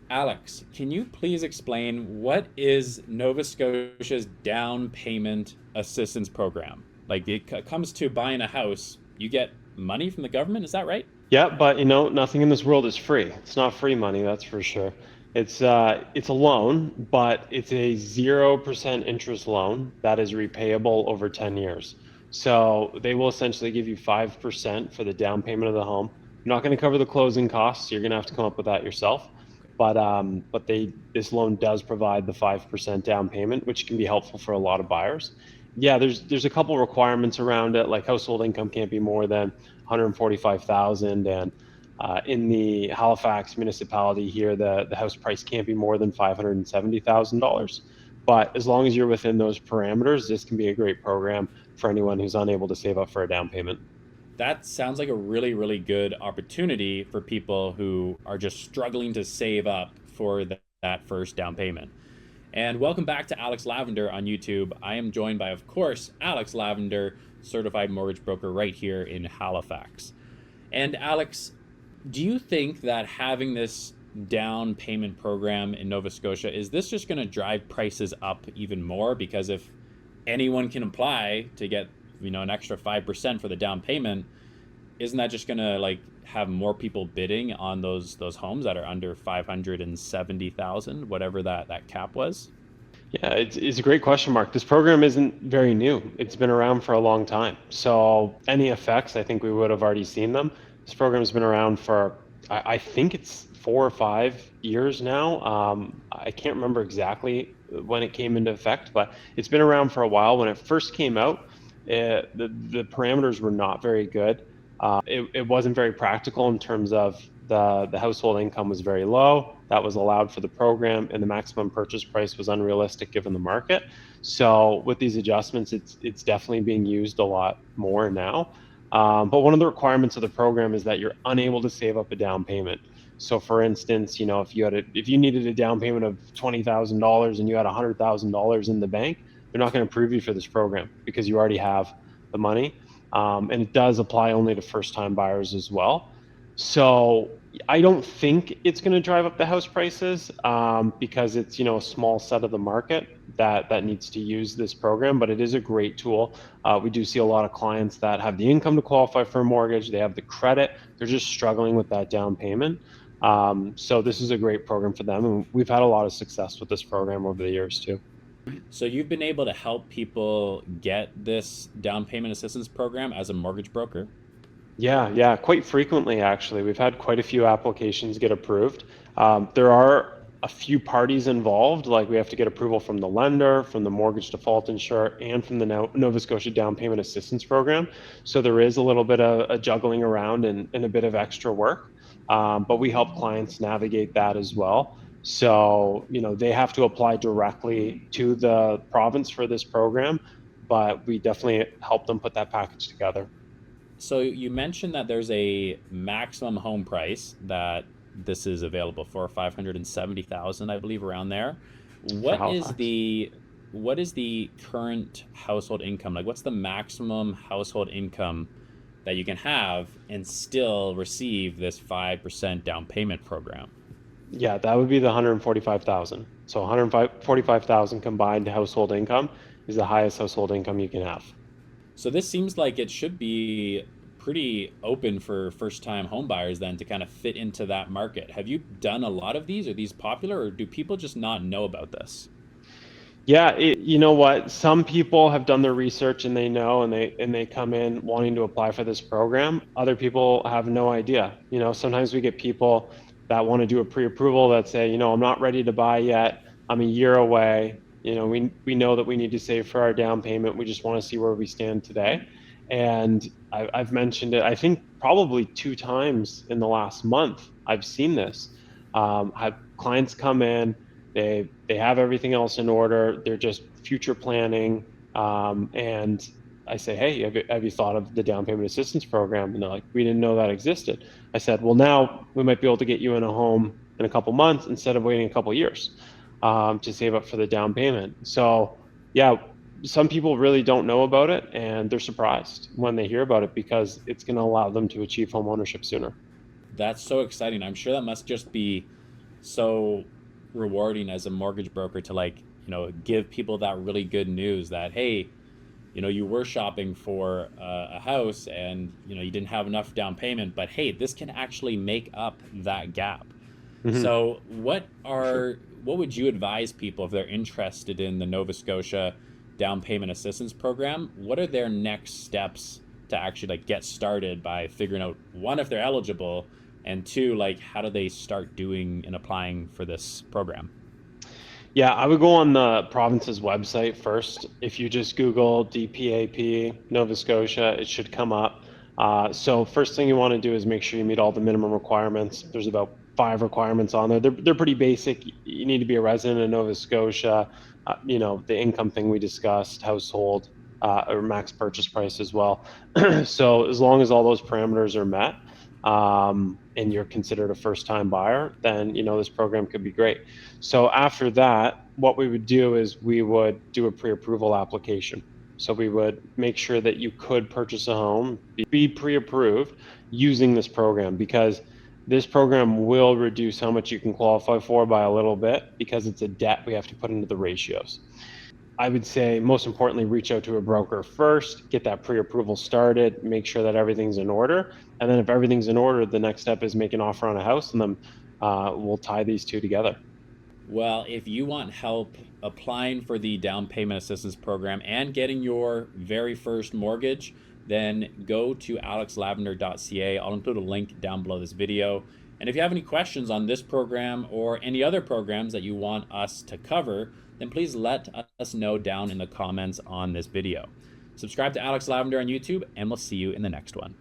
Alex, can you please explain what is Nova Scotia's down payment assistance program? Like it comes to buying a house, you get money from the government, is that right? Yeah, but nothing in this world is free. It's not free money, that's for sure. It's a loan, but it's a 0% interest loan that is repayable over 10 years. So they will essentially give you 5% for the down payment of the home. You're not going to cover the closing costs. You're going to have to come up with that yourself. But this loan does provide the 5% down payment, which can be helpful for a lot of buyers. Yeah, there's a couple requirements around it, like household income can't be more than 145,000, and in the Halifax municipality here, the house price can't be more than $570,000. But as long as you're within those parameters, this can be a great program for anyone who's unable to save up for a down payment. That sounds like a really, really good opportunity for people who are just struggling to save up for that first down payment. And welcome back to Alex Lavender on YouTube. I am joined by, of course, Alex Lavender, certified mortgage broker right here in Halifax. And Alex, do you think that having this down payment program in Nova Scotia, is this just going to drive prices up even more? Because if anyone can apply to get, an extra 5% for the down payment, isn't that just going to like have more people bidding on those homes that are under 570,000, whatever that cap was? Yeah, it's a great question, Mark. This program isn't very new. It's been around for a long time. So any effects, I think we would have already seen them. This program has been around for, I think it's 4 or 5 years now. I can't remember exactly when it came into effect, but it's been around for a while. When it first came out, the parameters were not very good. It wasn't very practical in terms of the household income was very low. That was allowed for the program, and the maximum purchase price was unrealistic given the market. So with these adjustments, it's definitely being used a lot more now. But one of the requirements of the program is that you're unable to save up a down payment. So for instance, if you needed a down payment of $20,000 and you had $100,000 in the bank, they're not going to approve you for this program because you already have the money. And it does apply only to first-time buyers as well. So I don't think it's going to drive up the house prices because it's a small set of the market that needs to use this program, but it is a great tool. We do see a lot of clients that have the income to qualify for a mortgage, they have the credit, they're just struggling with that down payment. So this is a great program for them, and we've had a lot of success with this program over the years too. So you've been able to help people get this down payment assistance program as a mortgage broker? Yeah, quite frequently actually. We've had quite a few applications get approved. There are a few parties involved, like we have to get approval from the lender, from the mortgage default insurer, and from the Nova Scotia Down Payment Assistance Program. So there is a little bit of a juggling around and a bit of extra work, but we help clients navigate that as well. So, they have to apply directly to the province for this program, but we definitely help them put that package together. So you mentioned that there's a maximum home price that this is available for 570,000, I believe, around there. For What is Halifax. the current household income? Like what's the maximum household income that you can have and still receive this 5% down payment program? Yeah, that would be the 145,000. So 145,000 combined household income is the highest household income you can have. So this seems like it should be pretty open for first-time home buyers then to kind of fit into that market. Have you done a lot of these? Are these popular, or do people just not know about this? Yeah, you know what? Some people have done their research and they know, and they come in wanting to apply for this program. Other people have no idea. Sometimes we get people that want to do a pre-approval that say, I'm not ready to buy yet. I'm a year away. We know that we need to save for our down payment. We just want to see where we stand today. And I've mentioned it, I think probably 2 times in the last month. I've seen this. Have clients come in, they have everything else in order. They're just future planning, and I say, hey, have you thought of the down payment assistance program? And they're like, we didn't know that existed. I said, well, now we might be able to get you in a home in a couple months instead of waiting a couple years to save up for the down payment. So yeah, some people really don't know about it, and they're surprised when they hear about it because it's going to allow them to achieve home ownership sooner. That's so exciting. I'm sure that must just be so rewarding as a mortgage broker to, like, give people that really good news that, hey, you were shopping for a house and, you didn't have enough down payment, but hey, this can actually make up that gap. Hmm. So For sure. what would you advise people if they're interested in the Nova Scotia down payment assistance program? What are their next steps to actually, like, get started by figuring out, one, if they're eligible, and two, like, how do they start doing and applying for this program? Yeah, I would go on the province's website first. If you just Google DPAP Nova Scotia, it should come up. So first thing you want to do is make sure you meet all the minimum requirements. There's about 5 requirements on there. They're pretty basic. You need to be a resident of Nova Scotia. The income thing we discussed, household, or max purchase price as well. So as long as all those parameters are met, and you're considered a first-time buyer, then this program could be great. So after that, what we would do is we would do a pre-approval application. So we would make sure that you could purchase a home, be pre-approved using this program, because this program will reduce how much you can qualify for by a little bit, because it's a debt we have to put into the ratios. I would say most importantly, reach out to a broker first, get that pre-approval started, make sure that everything's in order. And then if everything's in order, the next step is make an offer on a house, and then we'll tie these two together. Well, if you want help applying for the down payment assistance program and getting your very first mortgage, then go to alexlavender.ca. I'll include a link down below this video. And if you have any questions on this program or any other programs that you want us to cover, then please let us know down in the comments on this video. Subscribe to Alex Lavender on YouTube, and we'll see you in the next one.